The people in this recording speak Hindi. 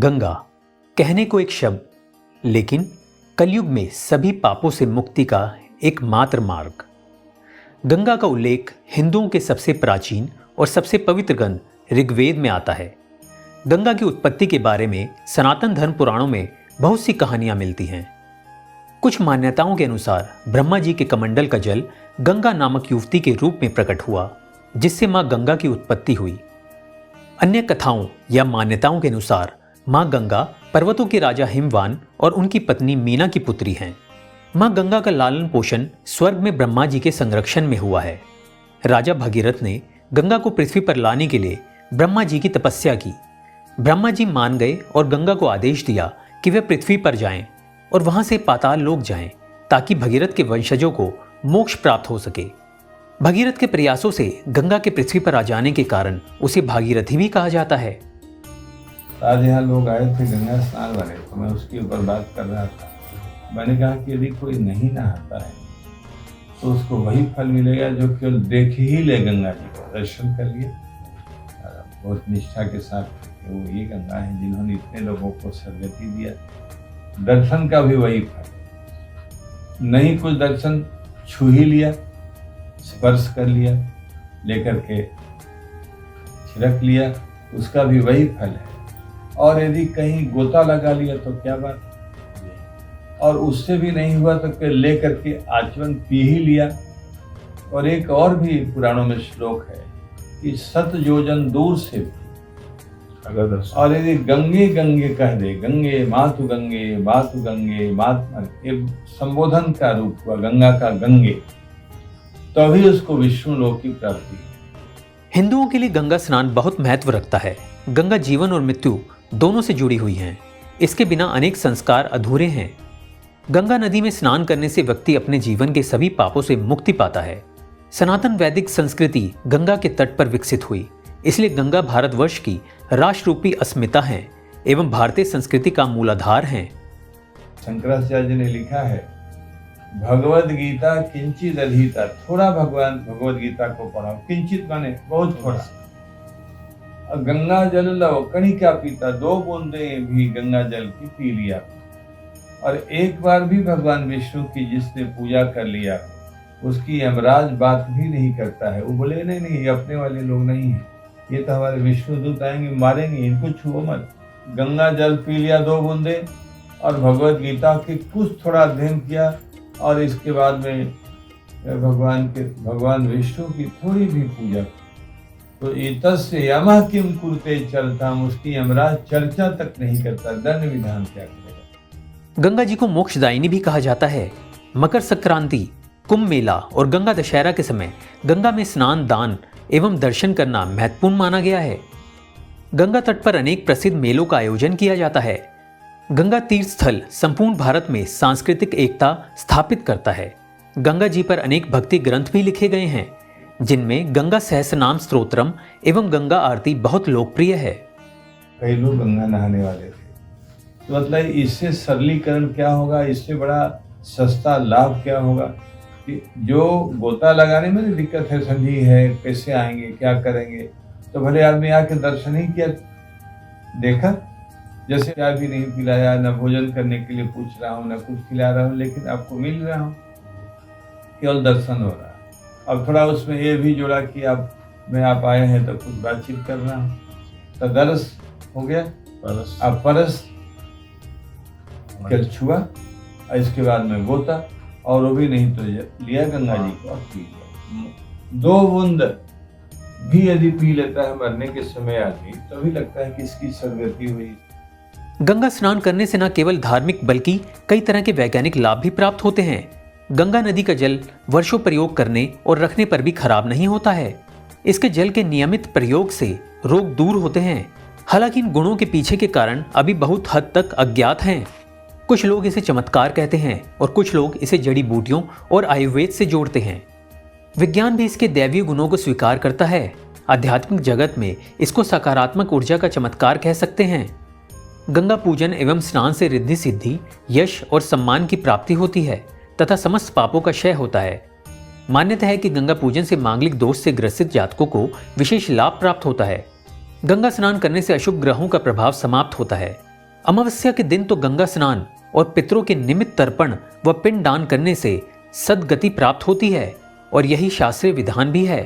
गंगा कहने को एक शब्द, लेकिन कलयुग में सभी पापों से मुक्ति का एकमात्र मार्ग। गंगा का उल्लेख हिंदुओं के सबसे प्राचीन और सबसे पवित्र ग्रंथ ऋग्वेद में आता है। गंगा की उत्पत्ति के बारे में सनातन धर्म पुराणों में बहुत सी कहानियां मिलती हैं। कुछ मान्यताओं के अनुसार ब्रह्मा जी के कमंडल का जल गंगा नामक युवती के रूप में प्रकट हुआ, जिससे मां गंगा की उत्पत्ति हुई। अन्य कथाओं या मान्यताओं के अनुसार मां गंगा पर्वतों के राजा हिमवान और उनकी पत्नी मीना की पुत्री हैं। मां गंगा का लालन पोषण स्वर्ग में ब्रह्मा जी के संरक्षण में हुआ है। राजा भगीरथ ने गंगा को पृथ्वी पर लाने के लिए ब्रह्मा जी की तपस्या की। ब्रह्मा जी मान गए और गंगा को आदेश दिया कि वे पृथ्वी पर जाएं और वहां से पाताल लोक जाएं, ताकि भगीरथ के वंशजों को मोक्ष प्राप्त हो सके। भगीरथ के प्रयासों से गंगा के पृथ्वी पर आ जाने के कारण उसे भागीरथी भी कहा जाता है। आज यहाँ लोग आए थे गंगा स्नान वाले, तो मैं उसके ऊपर बात कर रहा था। मैंने कहा कि यदि कोई नहीं नहाता है तो उसको वही फल मिलेगा जो केवल देख ही ले गंगा जी को, दर्शन कर लिए बहुत निष्ठा के साथ। वो ये गंगा है जिन्होंने इतने लोगों को सदगति दिया। दर्शन का भी वही फल, नहीं कुछ दर्शन छू ही लिया, स्पर्श कर लिया, लेकर के छिड़क लिया, उसका भी वही फल है। और यदि कहीं गोता लगा लिया तो क्या बात, और उससे भी नहीं हुआ तो लेकर के आचमन पी ही लिया। और एक और भी पुराणों में श्लोक है कि 7 योजन दूर से भी अगर, और यदि गंगे गंगे कह दे, गंगे मातु गंगे मातु गंगे मातु, ये संबोधन का रूप हुआ गंगा का गंगे, तभी उसको विष्णु लोक की प्राप्ति। हिंदुओं के लिए गंगा स्नान बहुत महत्व रखता है। गंगा जीवन और मृत्यु दोनों से जुड़ी हुई हैं। इसके बिना अनेक संस्कार अधूरे हैं। गंगा नदी में स्नान करने से व्यक्ति अपने जीवन के सभी पापों से मुक्ति पाता है। सनातन वैदिक संस्कृति गंगा के तट पर विकसित हुई, इसलिए गंगा भारतवर्ष की राष्ट्ररूपी अस्मिता है एवं भारतीय संस्कृति का मूलाधार है। शंकराचार्य जी ने लिखा है, भगवद गीता किंचित अधीता, थोड़ा भगवान भगवद गीता को पढ़ाओ। किंचित माने बहुत थोड़ा। गंगा जल लो कणिका पीता, 2 बूंदें भी गंगा जल की पी लिया। और एक बार भी भगवान विष्णु की जिसने पूजा कर लिया उसकी यमराज बात भी नहीं करता है। वो बोले नहीं ये अपने वाले लोग नहीं है, ये तो हमारे विष्णु दूत आएंगे, मारेंगे, इनको छुओ मत। गंगा जल पी लिया 2 बूंदे और भगवद गीता के कुछ थोड़ा अध्ययन किया, और इसके बाद में भगवान विष्णु की थोड़ी भी पूजा, तो इतस्य यमः किम कुरुते चलता, उसकी यमराज चर्चा तक नहीं करता, दंड विधान क्या करेगा। गंगा जी को मोक्षदायिनी भी कहा जाता है। मकर संक्रांति, कुंभ मेला और गंगा दशहरा के समय गंगा में स्नान, दान एवं दर्शन करना महत्वपूर्ण माना गया है। गंगा तट पर अनेक प्रसिद्ध मेलों का आयोजन किया जाता है। गंगा तीर्थ स्थल संपूर्ण भारत में सांस्कृतिक एकता स्थापित करता है। गंगा जी पर अनेक भक्ति ग्रंथ भी लिखे गए हैं, जिनमें गंगा सहस्रनाम स्तोत्रम एवं गंगा आरती बहुत लोकप्रिय है। कई लोग गंगा नहाने वाले थे, तो मतलब इससे सरलीकरण क्या होगा, इससे बड़ा सस्ता लाभ क्या होगा कि जो गोता लगाने में दिक्कत है, संधि है, कैसे आएंगे, क्या करेंगे, तो भले आदमी आके दर्शन ही किया, देखा, जैसे चाय भी नहीं पिलाया, न भोजन करने के लिए पूछ रहा हूँ, न कुछ खिला रहा हूँ, लेकिन आपको मिल रहा हूँ, केवल दर्शन हो रहा है। अब थोड़ा उसमें ये भी जोड़ा कि आप आए हैं तो कुछ बातचीत कर रहा हूँ, तो दर्श हो गया, अब परस छुआ, इसके बाद में गोता, और वो भी नहीं तो लिया गंगा जी को और पी लिया। 2 बूंद भी यदि पी लेता है मरने के समय आदमी, तो भी लगता है कि इसकी सदगति हुई। गंगा स्नान करने से न केवल धार्मिक बल्कि कई तरह के वैज्ञानिक लाभ भी प्राप्त होते हैं। गंगा नदी का जल वर्षों प्रयोग करने और रखने पर भी खराब नहीं होता है। इसके जल के नियमित प्रयोग से रोग दूर होते हैं। हालांकि इन गुणों के पीछे के कारण अभी बहुत हद तक अज्ञात हैं। कुछ लोग इसे चमत्कार कहते हैं और कुछ लोग इसे जड़ी बूटियों और आयुर्वेद से जोड़ते हैं। विज्ञान भी इसके दैवीय गुणों को स्वीकार करता है। आध्यात्मिक जगत में इसको सकारात्मक ऊर्जा का चमत्कार कह सकते हैं। गंगा पूजन एवं स्नान से रिद्धि सिद्धि, यश और सम्मान की प्राप्ति होती है तथा समस्त पापों का क्षय होता है। मान्यता है कि गंगा पूजन से मांगलिक दोष से ग्रसित जातकों को विशेष लाभ प्राप्त होता है। गंगा स्नान करने से अशुभ ग्रहों का प्रभाव समाप्त होता है। अमावस्या के दिन तो गंगा स्नान और पितरों के निमित्त तर्पण व पिंड दान करने से सद्गति प्राप्त होती है और यही शास्त्रीय विधान भी है।